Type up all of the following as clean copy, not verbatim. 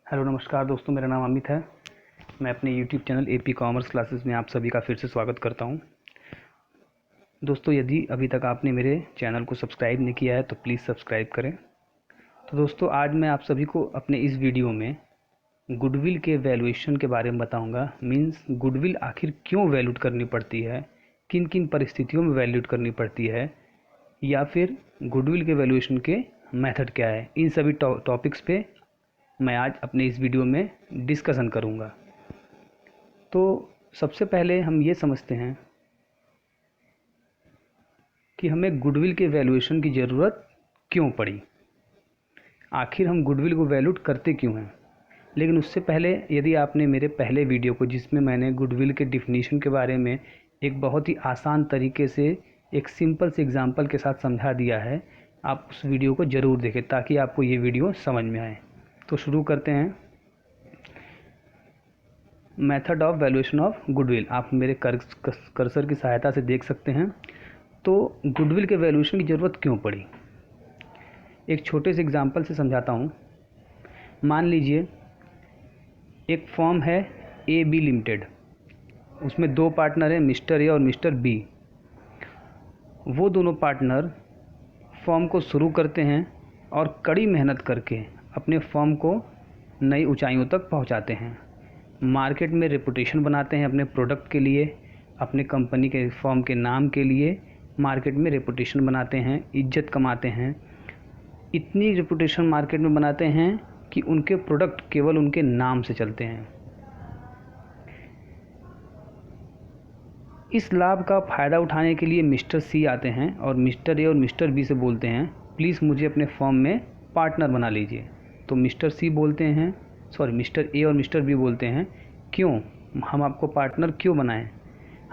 Hello नमस्कार दोस्तों, मेरा नाम अमित है। मैं अपने YouTube channel AP commerce classes में आप सभी का फिर से स्वागत करता हूं। दोस्तों, यदि अभी तक आपने मेरे चैनल को सब्सक्राइब नहीं किया है तो प्लीज़ सब्सक्राइब करें। तो दोस्तों, आज मैं आप सभी को अपने इस वीडियो में गुडविल के वैल्यूएशन के बारे में बताऊँगा। मीन्स गुडविल आखिर क्यों वैल्यूट करनी पड़ती है, किन किन परिस्थितियों में वैल्यूट करनी पड़ती है, या फिर गुडविल के वैल्यूएशन के मेथड क्या है। इन सभी टॉपिक्स पे मैं आज अपने इस वीडियो में डिस्कशन करूंगा। तो सबसे पहले हम ये समझते हैं कि हमें गुडविल के वैल्यूएशन की ज़रूरत क्यों पड़ी, आखिर हम गुडविल को वैल्यूट करते क्यों हैं। लेकिन उससे पहले, यदि आपने मेरे पहले वीडियो को, जिसमें मैंने गुडविल के डिफिनीशन के बारे में एक बहुत ही आसान तरीके से एक सिंपल से एग्जांपल के साथ समझा दिया है, आप उस वीडियो को ज़रूर देखें ताकि आपको ये वीडियो समझ में आए। तो शुरू करते हैं। Method of valuation of goodwill आप मेरे कर्सर की सहायता से देख सकते हैं। तो गुडविल के वैल्यूएशन की ज़रूरत क्यों पड़ी, एक छोटे से एग्जांपल से समझाता हूँ। मान लीजिए एक फर्म है ए बी लिमिटेड, उसमें दो पार्टनर हैं, मिस्टर ए और मिस्टर बी। वो दोनों पार्टनर फर्म को शुरू करते हैं और कड़ी मेहनत करके अपने फर्म को नई ऊंचाइयों तक पहुंचाते हैं। मार्केट में रेपुटेशन बनाते हैं अपने प्रोडक्ट के लिए, अपने कंपनी के फर्म के नाम के लिए मार्केट में रेपुटेशन बनाते हैं, इज्जत कमाते हैं। इतनी रेपुटेशन मार्केट में बनाते हैं कि उनके प्रोडक्ट केवल उनके नाम से चलते हैं। इस लाभ का फ़ायदा उठाने के लिए मिस्टर सी आते हैं और मिस्टर ए और मिस्टर बी से बोलते हैं, प्लीज़ मुझे अपने फर्म में पार्टनर बना लीजिए। तो मिस्टर सी बोलते हैं, मिस्टर ए और मिस्टर बी बोलते हैं, क्यों, हम आपको पार्टनर क्यों बनाएं,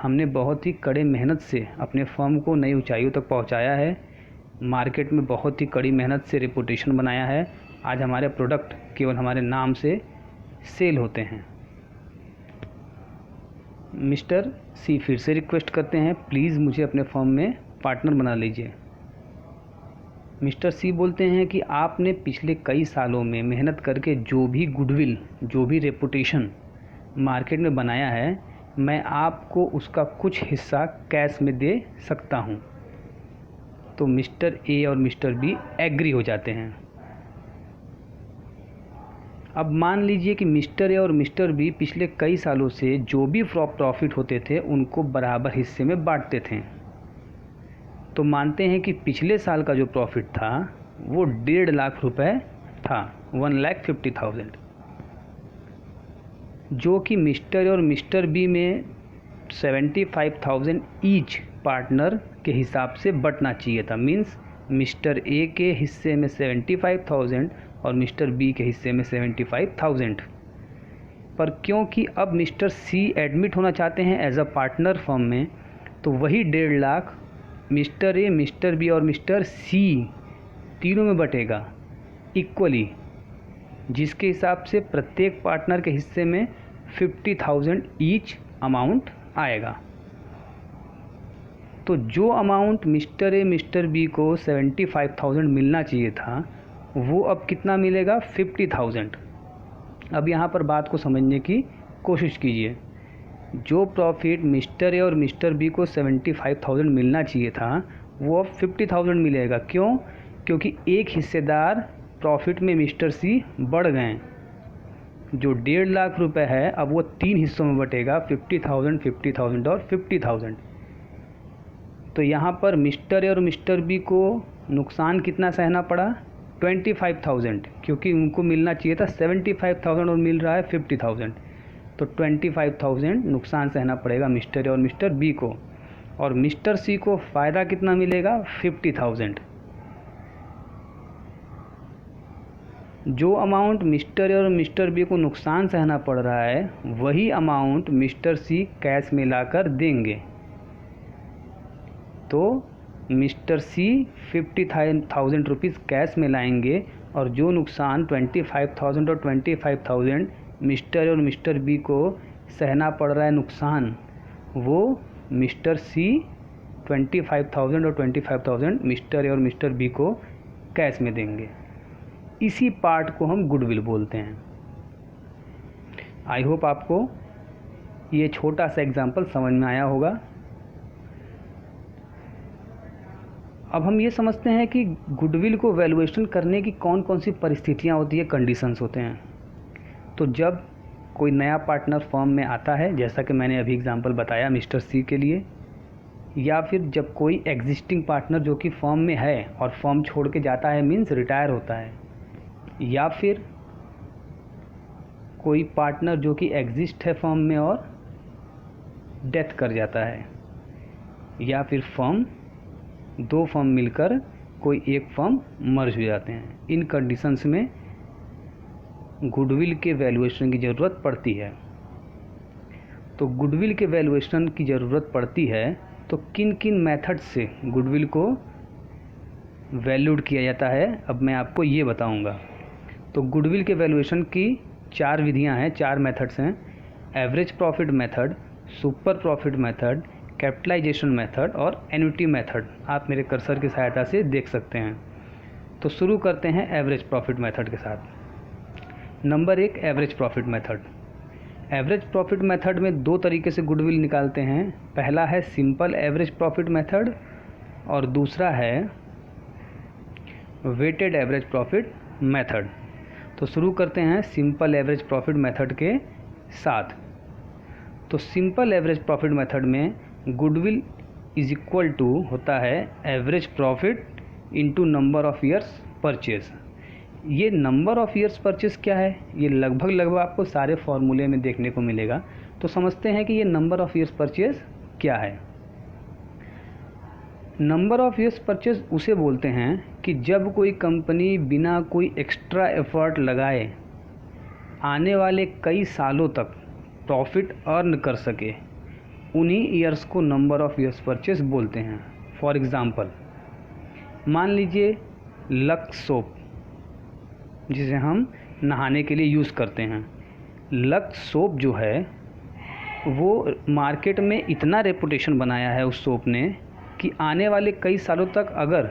हमने बहुत ही कड़े मेहनत से अपने फर्म को नई ऊंचाइयों तक पहुंचाया है, मार्केट में बहुत ही कड़ी मेहनत से रेपुटेशन बनाया है, आज हमारे प्रोडक्ट केवल हमारे नाम से सेल होते हैं। मिस्टर सी फिर से रिक्वेस्ट करते हैं, प्लीज़ मुझे अपने फर्म में पार्टनर बना लीजिए। मिस्टर सी बोलते हैं कि आपने पिछले कई सालों में मेहनत करके जो भी गुडविल, जो भी रेपुटेशन मार्केट में बनाया है, मैं आपको उसका कुछ हिस्सा कैश में दे सकता हूं। तो मिस्टर ए और मिस्टर बी एग्री हो जाते हैं। अब मान लीजिए कि मिस्टर ए और मिस्टर बी पिछले कई सालों से जो भी प्रॉफिट होते थे उनको बराबर हिस्से में बांटते थे। तो मानते हैं कि पिछले साल का जो प्रॉफिट था वो 1.5 लाख रुपए था, 1,50,000, जो कि मिस्टर ए और मिस्टर बी में 75,000 ईच पार्टनर के हिसाब से बंटना चाहिए था। मीन्स मिस्टर ए के हिस्से में 75,000 और मिस्टर बी के हिस्से में 75,000। पर क्योंकि अब मिस्टर सी एडमिट होना चाहते हैं एज अ पार्टनर फर्म में, तो वही 1.5 lakh mister A, mister B और मिस्टर सी तीनों में बटेगा इक्वली, जिसके हिसाब से प्रत्येक पार्टनर के हिस्से में 50,000 ईच अमाउंट आएगा। तो जो amount mister A, mister B को 75,000 मिलना चाहिए था, वो अब कितना मिलेगा, 50,000। अब यहाँ पर बात को समझने की कोशिश कीजिए। जो प्रॉफिट मिस्टर ए और मिस्टर बी को 75,000 मिलना चाहिए था, वो अब 50,000 मिलेगा। क्यों? क्योंकि एक हिस्सेदार प्रॉफिट में मिस्टर सी बढ़ गए। जो 1.5 लाख रुपए है, अब वो 3 हिस्सों में बटेगा, 50,000, 50,000 और 50,000। तो यहाँ पर मिस्टर ए और मिस्टर बी को नुकसान कितना सहना पड़ा, 25,000, क्योंकि उनको मिलना चाहिए था 75,000 और मिल रहा है 50,000। तो 25,000 नुकसान सहना पड़ेगा मिस्टर ए और मिस्टर बी को। और मिस्टर सी को फ़ायदा कितना मिलेगा, 50,000। जो अमाउंट मिस्टर ए और मिस्टर बी को नुकसान सहना पड़ रहा है, वही अमाउंट मिस्टर सी कैश में लाकर देंगे। तो मिस्टर सी 50,000 रुपीज़ कैश में लाएंगे और जो नुकसान 25,000 और 25,000 मिस्टर और मिस्टर बी को सहना पड़ रहा है नुकसान, वो मिस्टर सी 25,000 और 25,000 मिस्टर ए और मिस्टर बी को कैश में देंगे। इसी पार्ट को हम गुडविल बोलते हैं। आई होप आपको ये छोटा सा एग्जांपल समझ में आया होगा। अब हम ये समझते हैं कि गुडविल को वैल्यूएशन करने की कौन कौन सी परिस्थितियाँ होती है, कंडीशंस होते हैं। तो जब कोई नया पार्टनर फर्म में आता है, जैसा कि मैंने अभी एग्जांपल बताया मिस्टर सी के लिए, या फिर जब कोई एग्जिस्टिंग पार्टनर जो कि फर्म में है और फर्म छोड़ के जाता है, मीन्स रिटायर होता है, या फिर कोई पार्टनर जो कि एग्जिस्ट है फर्म में और डेथ कर जाता है, या फिर दो फर्म मिलकर कोई एक फर्म मर्ज हो जाते हैं। इन कंडीशंस में गुडविल के वैल्यूएशन की ज़रूरत पड़ती है। तो गुडविल के वैल्यूएशन की ज़रूरत पड़ती है तो किन किन मेथड से गुडविल को वैल्यूड किया जाता है, अब मैं आपको ये बताऊंगा। तो गुडविल के वैल्यूएशन की 4 विधियां हैं, 4 मेथड्स हैं। Average profit method, super profit method, capitalization method और एन्युटी मेथड आप मेरे कर्सर की सहायता से देख सकते हैं। तो शुरू करते हैं एवरेज प्रॉफिट मेथड के साथ। Number 1, average profit method. Average profit method में 2 तरीके से गुडविल निकालते हैं। पहला है सिंपल एवरेज प्रॉफिट मेथड और दूसरा है वेटेड एवरेज प्रॉफिट मेथड। तो शुरू करते हैं सिंपल एवरेज प्रॉफिट मेथड के साथ। तो सिंपल एवरेज प्रॉफिट मेथड में गुडविल इज इक्वल टू होता है average profit into number of years purchase. ये नंबर ऑफ ईयर्स परचेज क्या है, ये लगभग आपको सारे फॉर्मूले में देखने को मिलेगा। तो समझते हैं कि ये नंबर ऑफ ईयर्स परचेज क्या है। नंबर ऑफ ईयर्स परचेज उसे बोलते हैं कि जब कोई कंपनी बिना कोई एक्स्ट्रा एफर्ट लगाए आने वाले कई सालों तक प्रॉफिट अर्न कर सके, उन्हीं ईयर्स को नंबर ऑफ ईयर्स परचेज बोलते हैं। फॉर एग्ज़ाम्पल मान लीजिए लक्स सोप, जिसे हम नहाने के लिए यूज़ करते हैं। लक्स सोप जो है वो मार्केट में इतना रेपुटेशन बनाया है उस सोप ने कि आने वाले कई सालों तक अगर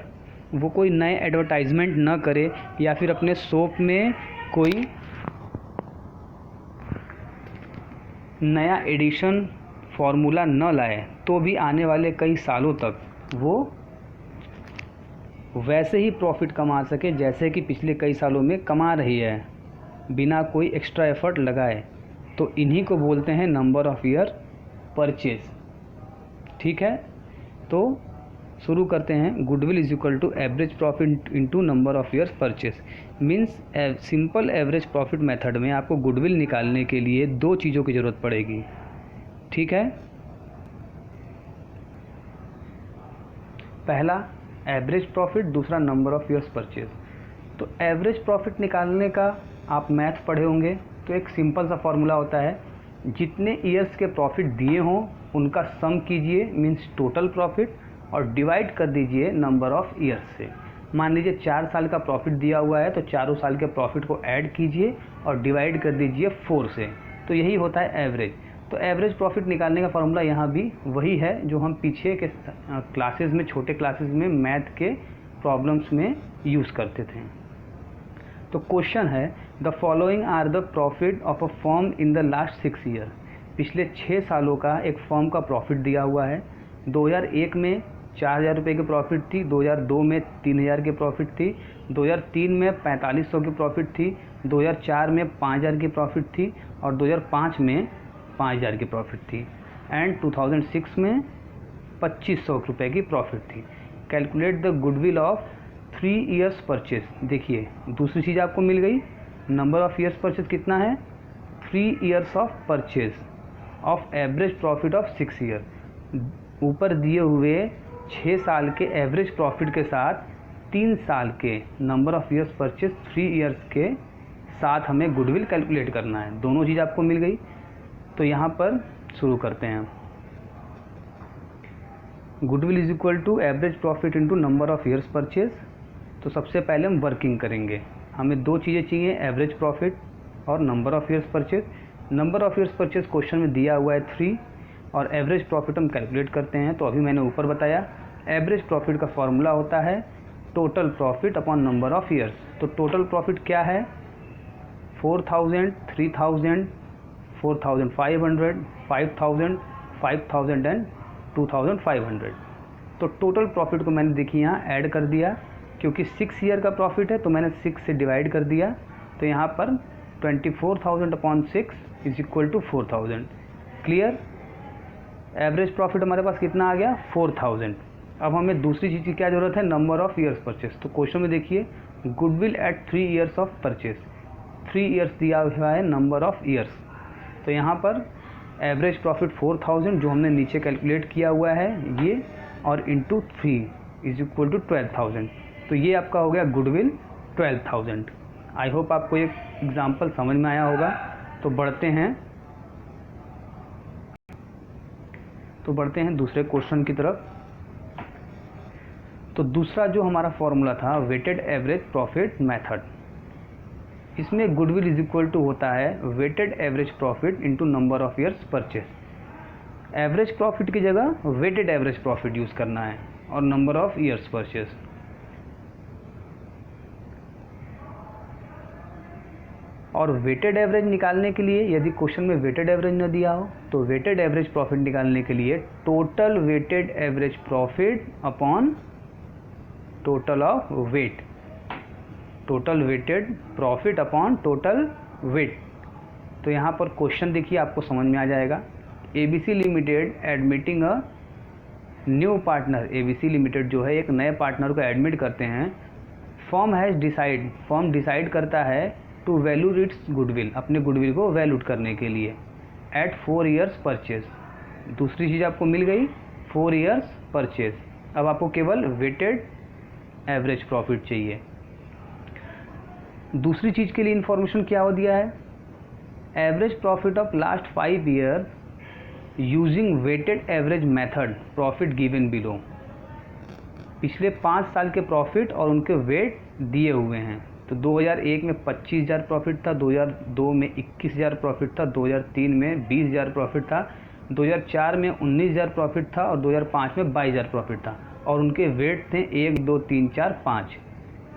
वो कोई नए एडवर्टाइजमेंट न करे या फिर अपने सोप में कोई नया एडिशन फार्मूला न लाए, तो भी आने वाले कई सालों तक वो वैसे ही प्रॉफिट कमा सके जैसे कि पिछले कई सालों में कमा रही है, बिना कोई एक्स्ट्रा एफर्ट लगाए। तो इन्हीं को बोलते हैं नंबर ऑफ ईयर परचेज। ठीक है, तो शुरू करते हैं। Goodwill is equal to average profit into number of years purchase. Means simple average profit method में आपको गुडविल निकालने के लिए 2 चीज़ों की ज़रूरत पड़ेगी। ठीक है, पहला एवरेज प्रॉफिट, दूसरा नंबर ऑफ ईयर्स परचेज। तो एवरेज प्रॉफिट निकालने का आप मैथ पढ़े होंगे, तो एक सिंपल सा फॉर्मूला होता है, जितने ईयर्स के प्रॉफिट दिए हों उनका सम कीजिए, मीन्स टोटल प्रॉफिट, और डिवाइड कर दीजिए नंबर ऑफ ईयर्स से। मान लीजिए 4 साल का प्रॉफिट दिया हुआ है, तो चारों साल के प्रॉफिट को ऐड कीजिए और डिवाइड कर दीजिए 4 से। तो यही होता है एवरेज। तो एवरेज प्रॉफिट निकालने का फॉर्मूला यहाँ भी वही है जो हम पीछे के क्लासेस में, छोटे क्लासेस में मैथ के प्रॉब्लम्स में यूज़ करते थे। तो क्वेश्चन है, the following are the profit of a firm in the last 6 year. पिछले 6 सालों का एक फर्म का प्रॉफिट दिया हुआ है। 2001 में 4,000 रुपये की प्रॉफिट थी, 2002 में 3,000 की प्रॉफिट थी, 2003 में 4500 की प्रॉफिट थी, 2004 में 5,000 की प्रॉफिट थी और 2005 में 5,000 की प्रॉफिट थी, एंड 2006 में 2,500 रुपये की प्रॉफिट थी। Calculate the goodwill of 3 years purchase. देखिए दूसरी चीज़ आपको मिल गई, नंबर ऑफ ईयर्स परचेज कितना है, 3 years of purchase of average profit of 6 year. ऊपर दिए हुए 6 साल के एवरेज प्रॉफिट के साथ 3 साल के number of years purchase 3 years के साथ हमें गुडविल कैलकुलेट करना है। दोनों चीज़ आपको मिल गई। तो यहाँ पर शुरू करते हैं। Goodwill is equal to average profit into number of years purchase. तो सबसे पहले हम वर्किंग करेंगे। हमें 2 चीज़ें चाहिए, एवरेज प्रॉफिट और number of years purchase. Number of years purchase question में दिया हुआ है 3 और एवरेज प्रॉफिट हम कैलकुलेट करते हैं। तो अभी मैंने ऊपर बताया, एवरेज प्रॉफिट का फॉर्मूला होता है total profit upon number of years. तो टोटल प्रॉफिट क्या है, 4,000, 3,000, 4,500, 5,000, 5,000 एंड 2,500। तो टोटल प्रॉफिट को मैंने देखिए यहाँ ऐड कर दिया, क्योंकि 6 ईयर का प्रॉफिट है तो मैंने 6 से डिवाइड कर दिया। तो यहाँ पर 24,000 upon 6 is equal to 4,000। Clear. Average profit हमारे पास कितना आ गया, 4,000। अब हमें दूसरी चीज़ की क्या ज़रूरत है, नंबर ऑफ़ ईयर्स परचेस। तो क्वेश्चन में देखिए goodwill at 3 years of purchase, 3 years दिया हुआ है नंबर ऑफ़ ईयर्स। तो यहाँ पर एवरेज प्रॉफिट 4,000 जो हमने नीचे कैलकुलेट किया हुआ है ये, और इंटू 3 इज इक्वल टू 12,000। तो ये आपका हो गया गुडविल 12,000। आई होप आपको एक एग्जाम्पल समझ में आया होगा। तो बढ़ते हैं दूसरे क्वेश्चन की तरफ। तो दूसरा जो हमारा फॉर्मूला था वेटेड एवरेज प्रॉफिट मेथड, इसमें गुडविल इज इक्वल टू होता है weighted average profit into number of years purchase. Average profit की जगह वेटेड एवरेज प्रॉफिट यूज़ करना है और नंबर ऑफ ईयर्स परचेस। और वेटेड एवरेज निकालने के लिए यदि क्वेश्चन में वेटेड एवरेज न दिया हो तो वेटेड एवरेज प्रॉफिट निकालने के लिए total weighted average profit upon total of weight, total weighted profit upon total weight. तो यहाँ पर क्वेश्चन देखिए आपको समझ में आ जाएगा। ABC limited admitting a new partner, ABC limited जो है एक नए पार्टनर को एडमिट करते हैं। फर्म डिसाइड करता है टू वैल्यू इट्स गुडविल, अपने गुडविल को वैल्यूड करने के लिए एट 4 ईयर्स परचेज। दूसरी चीज़ आपको मिल गई 4 ईयर्स परचेज। अब आपको केवल वेटेड एवरेज प्रॉफिट चाहिए। दूसरी चीज़ के लिए इन्फॉर्मेशन क्या हो दिया है, average profit of last 5 year using weighted average method profit given below. पिछले 5 साल के प्रॉफिट और उनके वेट दिए हुए हैं। तो 2001 में 25,000 प्रॉफिट था, 2002 में 21,000 प्रॉफिट था, 2003 में 20,000 प्रॉफिट था, 2004 में 19,000 प्रॉफिट था और 2005 में 22,000 प्रॉफिट था। और उनके वेट थे 1, 2, 3, 4, 5।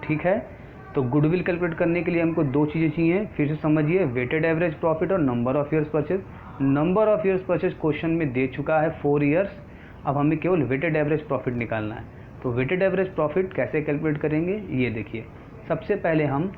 ठीक है। तो गुडविल कैलकुलेट करने के लिए हमको 2 चीज़ें चाहिए। फिर से समझिए, वेटेड एवरेज प्रॉफिट और number of years purchase. Number of years purchase question में दे चुका है 4 ईयर्स। अब हमें केवल वेटेड एवरेज प्रॉफिट निकालना है। तो वेटेड एवरेज प्रॉफिट कैसे कैलकुलेट करेंगे ये देखिए। सबसे पहले हम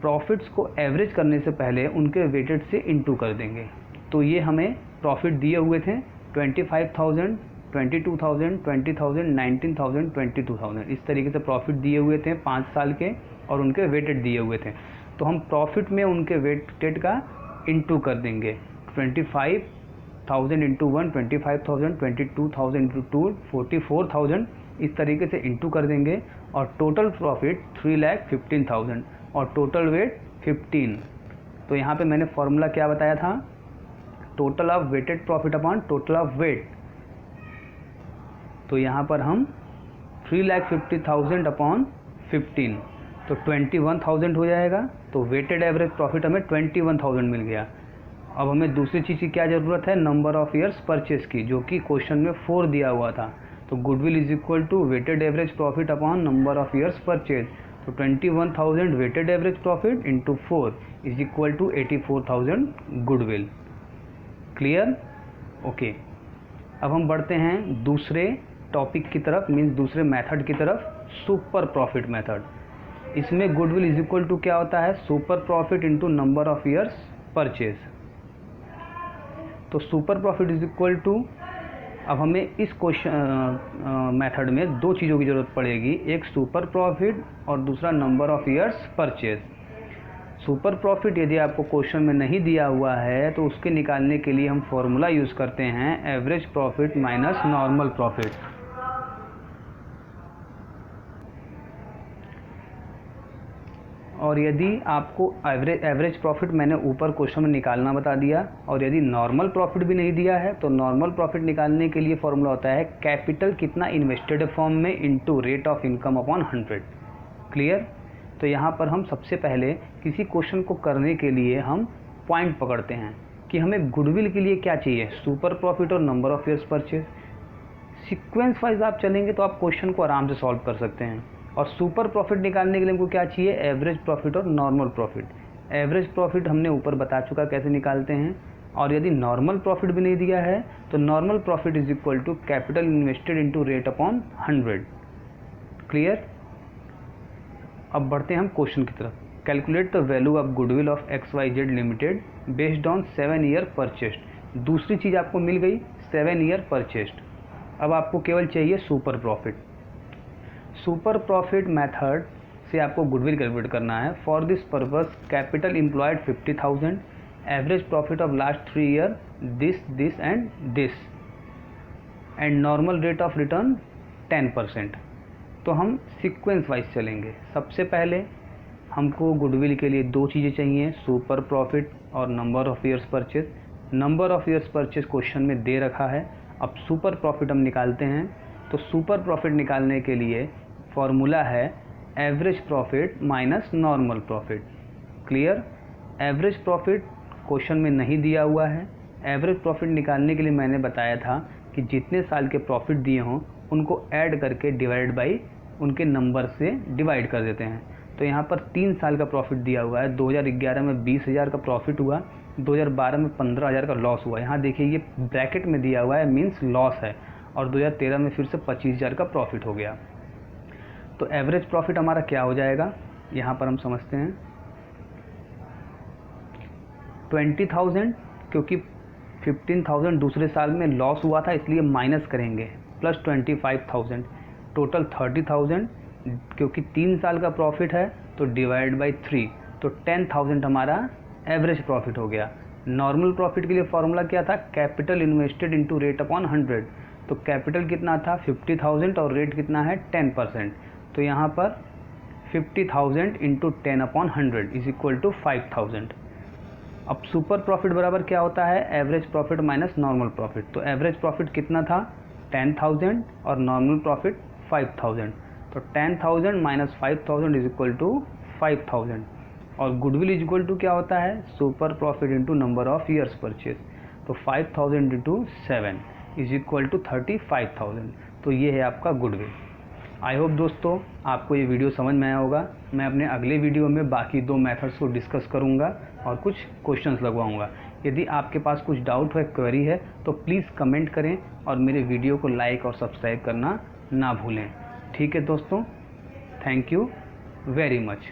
प्रॉफिट्स को एवरेज करने से पहले उनके वेटेड से इनटू कर देंगे। तो ये हमें प्रॉफिट दिए हुए थे 25,000, 22,000, 20,000, 19,000, 22,000, इस तरीके से प्रॉफिट दिए हुए थे 5 साल के और उनके वेटेड दिए हुए थे। तो हम प्रॉफिट में उनके वेटेड का इनटू कर देंगे। 25,000 इंटू 1, 25,000, 22,000 इंटू 2, 44,000, इस तरीके से इनटू कर देंगे। और टोटल प्रॉफिट 3,15,000 और टोटल वेट 15। तो यहाँ पे मैंने फॉर्मूला क्या बताया था, total of weighted profit upon total of weight. तो यहाँ पर हम 3,50,000 अपॉन 15 तो 21,000 हो जाएगा। तो वेटेड एवरेज प्रॉफिट हमें 21,000 मिल गया। अब हमें दूसरी चीज़ की क्या ज़रूरत है, नंबर ऑफ़ ईयर्स परचेज की, जो कि क्वेश्चन में 4 दिया हुआ था। तो goodwill is equal to weighted average profit upon number of years purchase. तो 21,000 weighted average profit into 4 is equal to 84,000 goodwill. Clear. Okay. अब हम बढ़ते हैं दूसरे टॉपिक की तरफ, मीन्स दूसरे मेथड की तरफ, सुपर प्रॉफिट मेथड। इसमें गुडविल इज इक्वल टू क्या होता है, super profit into number of years purchase. तो super profit is equal to, अब हमें इस क्वेश्चन मेथड में 2 चीज़ों की ज़रूरत पड़ेगी, एक सुपर प्रॉफिट और दूसरा number of years purchase. Super profit यदि आपको क्वेश्चन में नहीं दिया हुआ है तो उसके निकालने के लिए हम फॉर्मूला यूज़ करते हैं average profit minus normal profit. और यदि आपको एवरेज प्रॉफिट मैंने ऊपर क्वेश्चन में निकालना बता दिया और यदि नॉर्मल प्रॉफिट भी नहीं दिया है तो नॉर्मल प्रॉफिट निकालने के लिए फॉर्मूला होता है कैपिटल कितना इन्वेस्टेड फॉर्म में into rate of income upon 100। Clear. तो यहाँ पर हम सबसे पहले किसी क्वेश्चन को करने के लिए हम पॉइंट पकड़ते हैं कि हमें गुडविल के लिए क्या चाहिए, सुपर प्रॉफिट और number of years purchase. Sequence wise आप चलेंगे तो आप क्वेश्चन को आराम से सॉल्व कर सकते हैं। और सुपर प्रॉफिट निकालने के लिए हमको क्या चाहिए, एवरेज प्रॉफिट और नॉर्मल प्रॉफिट। एवरेज प्रॉफिट हमने ऊपर बता चुका कैसे निकालते हैं। और यदि नॉर्मल प्रॉफिट भी नहीं दिया है तो normal profit is equal to capital invested into rate upon 100। Clear. अब बढ़ते हैं हम क्वेश्चन की तरफ। Calculate the value of goodwill of XYZ limited based on 7 year purchased. दूसरी चीज़ आपको मिल गई 7 ईयर परचेस्ड। अब आपको केवल चाहिए super profit. Super profit method से आपको गुडविल कैलकुलेट करना है। For this purpose capital employed 50,000, average profit of last 3 year this and this, and normal rate of return 10%। तो हम सीक्वेंस वाइज चलेंगे। सबसे पहले हमको गुडविल के लिए दो चीज़ें चाहिए, सुपर प्रॉफिट और number of years purchase. Number of years purchase question में दे रखा है। अब सुपर प्रॉफिट हम निकालते हैं। तो सुपर प्रॉफिट निकालने के लिए फॉर्मूला है average profit minus normal profit. Clear. Average profit question में नहीं दिया हुआ है। एवरेज प्रॉफिट निकालने के लिए मैंने बताया था कि जितने साल के प्रॉफिट दिए हों उनको ऐड करके डिवाइड बाई उनके नंबर से डिवाइड कर देते हैं। तो यहाँ पर 3 साल का प्रॉफिट दिया हुआ है। 2011 में 20,000 का प्रॉफिट हुआ, 2012 में 15,000 का लॉस हुआ। यहाँ देखिए ये ब्रैकेट में दिया हुआ है, मीन्स लॉस है। और 2013 में फिर से 25,000 का प्रॉफिट हो गया। तो एवरेज प्रॉफिट हमारा क्या हो जाएगा, यहाँ पर हम समझते हैं 20,000, क्योंकि 15,000 दूसरे साल में लॉस हुआ था इसलिए माइनस करेंगे, प्लस 25,000, टोटल 30,000, क्योंकि 3 साल का प्रॉफिट है तो डिवाइड बाई 3, तो 10,000 हमारा एवरेज प्रॉफिट हो गया। नॉर्मल प्रॉफिट के लिए फॉर्मूला क्या था, capital invested into rate upon 100। तो कैपिटल कितना था 50,000 और रेट कितना है 10%। तो यहाँ पर 50,000 into 10 upon 100 is equal to 5,000। अब सुपर प्रॉफिट बराबर क्या होता है, average profit minus normal profit. तो एवरेज प्रॉफिट कितना था 10,000 और नॉर्मल प्रॉफिट 5,000। तो 10,000 माइनस 5,000 इज इक्वल टू 5,000। और गुडविल इज इक्वल टू क्या होता है, super profit into number of years purchase. तो 5,000 इंटू 7 इज इक्वल टू 35,000। तो ये है आपका गुडविल। आई होप दोस्तों आपको ये वीडियो समझ में आया होगा। मैं अपने अगले वीडियो में बाकी 2 मेथड्स को डिस्कस करूँगा और कुछ क्वेश्चंस लगवाऊँगा। यदि आपके पास कुछ डाउट है, क्वेरी है, तो प्लीज़ कमेंट करें और मेरे वीडियो को लाइक और सब्सक्राइब करना ना भूलें। ठीक है दोस्तों, थैंक यू वेरी मच।